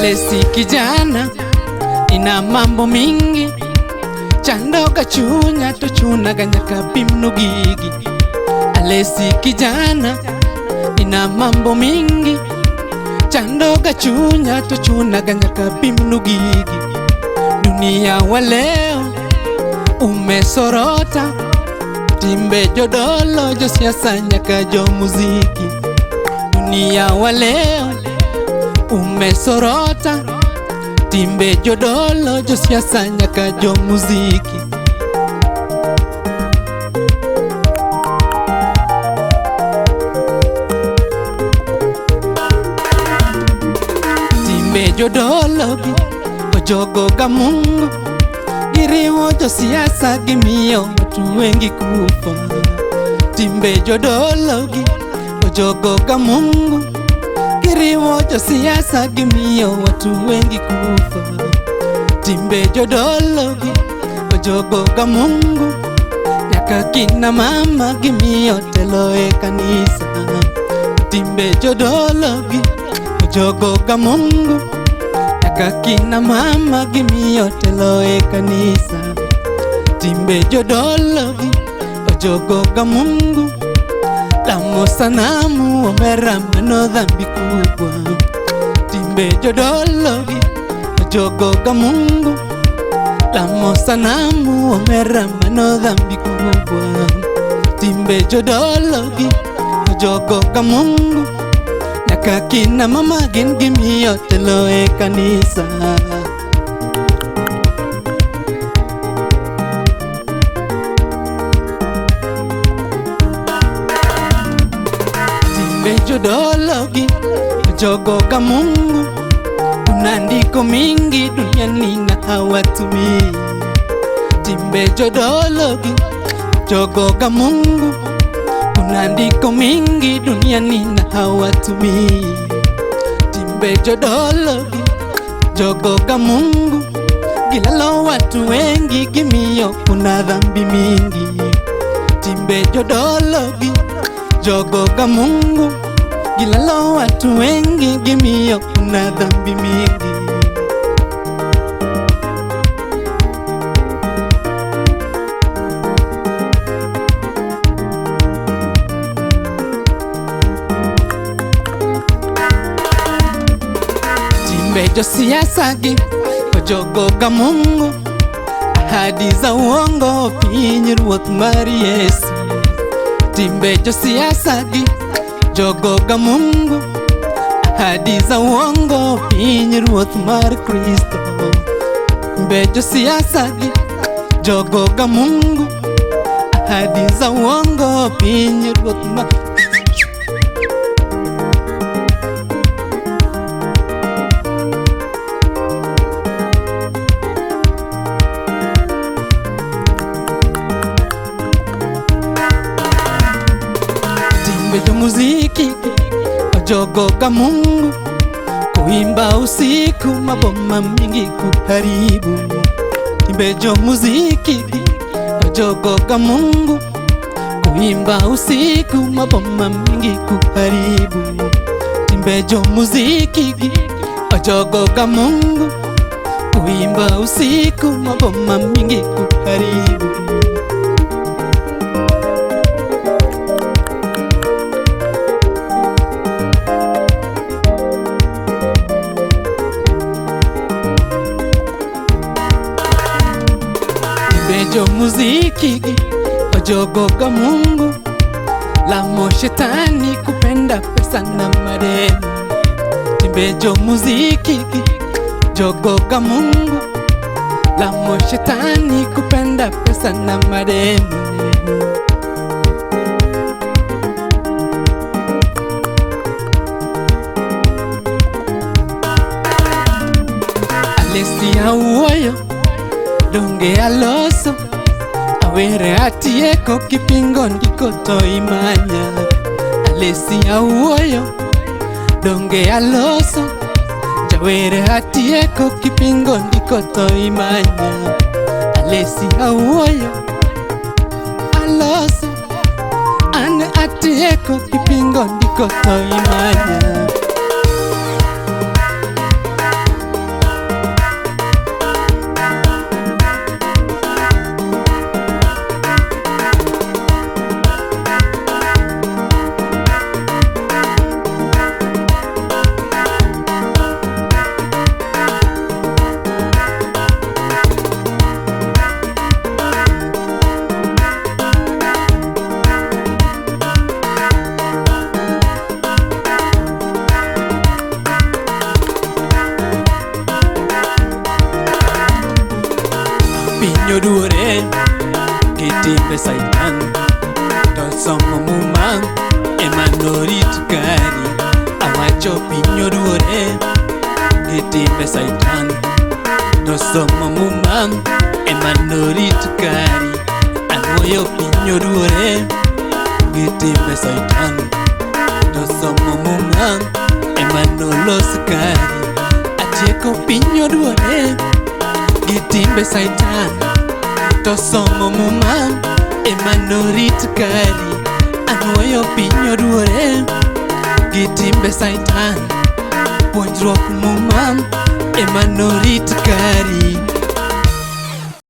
Alesi kijana ina mambo mingi, chandoka chunya to chuna ganyaka pimnu gigi. Alesi kijana ina mambo mingi, chandoka chunya to chuna ganyaka pimnu gigi. Dunia wa leo umesorota, timbe jodolo jo siasa nyaka jo muziki. Dunia wa leo umesorota, timbe jodolo jo siasa nyaka jo muziki. Timbe jodolo gi ojogo ga Mungu, giriwo jo siasa gimiyo watu wengi kufa. Timbe jodolo gi ojogo ga Mungu, giriwo jo siasa gimiyo watu wengi kufa. Timbe jodolo gi ojogo ga Mungu, nyaka kina mama gimiyo telo e kanisa. Timbe jodolo gi ojogo ga Mungu, nyaka kina mama gimiyo telo e kanisa. Timbe jodolo gi ojogo ga Mungu, lamo sanamu omera mano dhambi kubwa. Timbe jodolo gi ojogo ga Mungu, lamo sanamu omera mano dhambi kubwa. Timbe jodolo gi ojogo ga Mungu, nyaka kina mama gin gimiyo telo e kanisa. Timbe jodolo gi ojogo ga Mungu, unandiko mingi duniani na hawatumii. Timbe jodolo gi ojogo ga Mungu, unandiko mingi duniani na hawatumii. Timbe jodolo gi ojogo ga Mungu, gilalo watu wengi gimiyo kuna dhambi mingi. Timbe jodolo gi ojogo ga Mungu, gilalo watu wengi gimiyo kuna dhambi mingi. Timbe jo siasa gi ojogo ga Mungu, ahadi za uongo piny ruoth mar Yesu. Timbe jo siasa gi ojogo ga Mungu, ahadi za uongo piny ruoth mar Kristo. Timbe jo siasa gi ojogo ga Mungu, ahadi za uongo piny ruoth mar jo muziki ojogo ga Mungu, kuimba usiku maboma mingi kuharibu. Timbe jo muziki ojogo ga Mungu, kuimba usiku maboma mingi kuharibu. Timbe jo muziki ojogo ga Mungu, kuimba usiku maboma mingi kuharibu. Jo muziki ojogo ga Mungu, lamo shetani kupenda pesa na madeni. Timbe jo muziki ojogo ga Mungu, lamo shetani kupenda pesa na madeni. Alesi auoyo donge aloso, awere atieko kipingo ndiko to imanya. Alesi auoyo donge aloso, jawere atieko kipingo ndiko to imanya. Alesi auoyo aloso, ane atieko kipingo ndiko to imanya. piny oduore gi timbe Satan, to somo muma ema norit kari. Awacho piny oduore gi timbe Satan, to somo muma ema norit kari. Anuoyo piny oduore gi timbe Satan, to somo muma ema nolos kari. Atieko piny oduore gi timbe Satan, to somo muma ema norit kari. Anuoyo piny oduore gi timbe Satan, puonjruok muma ema norit kari.